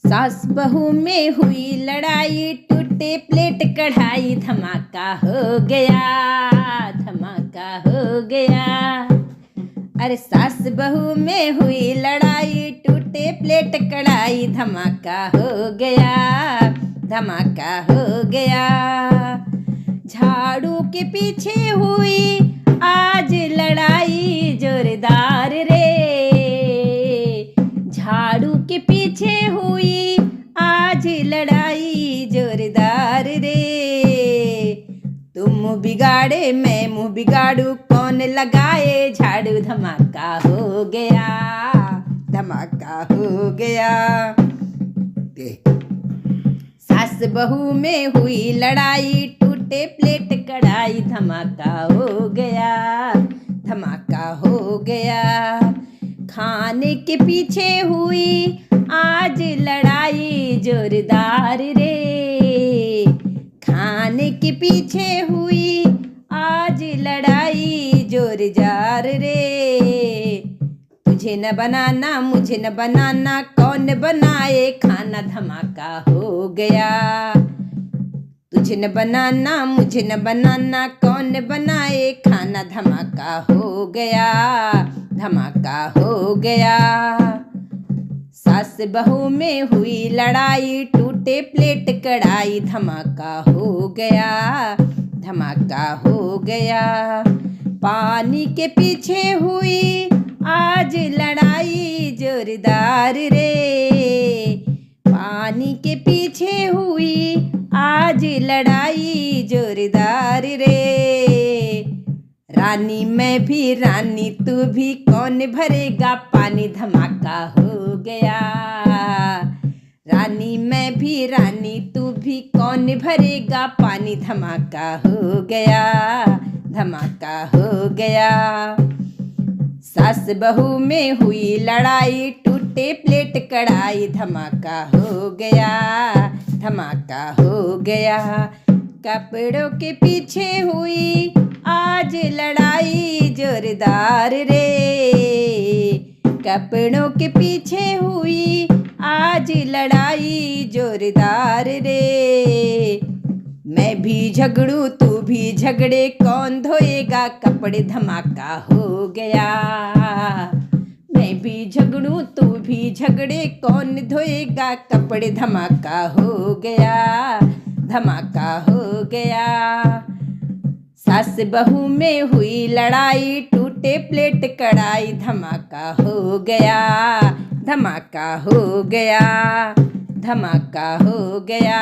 सास बहू में हुई लड़ाई, टूटे प्लेट कढ़ाई, धमाका हो गया, धमाका हो गया। अरे सास बहू में हुई लड़ाई, टूटे प्लेट कढ़ाई, धमाका हो गया, धमाका हो गया। झाड़ू के पीछे हुई आज लड़ाई जोरदार रे, झाड़ू के पीछे हुई आज लड़ाई जोरदार रे। तुम मुँह बिगाड़े मैं मुँह बिगाड़ू, कौन लगाए झाड़ू, धमाका हो गया, धमाका हो गया। सास बहू में हुई लड़ाई, टूटे प्लेट कढ़ाई, धमाका हो गया, धमाका हो गया। खाने के पीछे हुई आज लड़ाई जोरदार रे, खाने के पीछे हुई आज लड़ाई जोरदार रे। तुझे न बनाना मुझे न बनाना, कौन बनाए खाना, धमाका हो गया। तुझे न बनाना मुझे न बनाना, कौन बनाए खाना, धमाका हो गया, धमाका हो गया। सास बहू में हुई लड़ाई, टूटे प्लेट कढ़ाई, धमाका हो गया, धमाका हो गया। पानी के पीछे हुई आज लड़ाई जोरदार रे, पानी के पीछे हुई आज लड़ाई जोरदार रे। रानी मैं भी रानी तू भी, कौन भरेगा पानी, धमाका हो गया। रानी मैं भी रानी तू भी, कौन भरेगा पानी, धमाका हो गया, धमाका हो गया। सास बहू में हुई लड़ाई, टूटे प्लेट कढ़ाई, धमाका हो गया, धमाका हो गया। कपड़ों के पीछे हुई आज लड़ाई जोरदार रे, कपड़ों के पीछे हुई आज लड़ाई जोरदार रे। मैं भी झगड़ू तू भी झगड़े, कौन धोएगा कपड़े, धमाका हो गया। मैं भी झगड़ू तू भी झगड़े, कौन धोएगा कपड़े, धमाका हो गया, धमाका हो गया। सास बहू में हुई लड़ाई, टूटे प्लेट कढ़ाई, धमाका हो गया, धमाका हो गया, धमाका हो गया।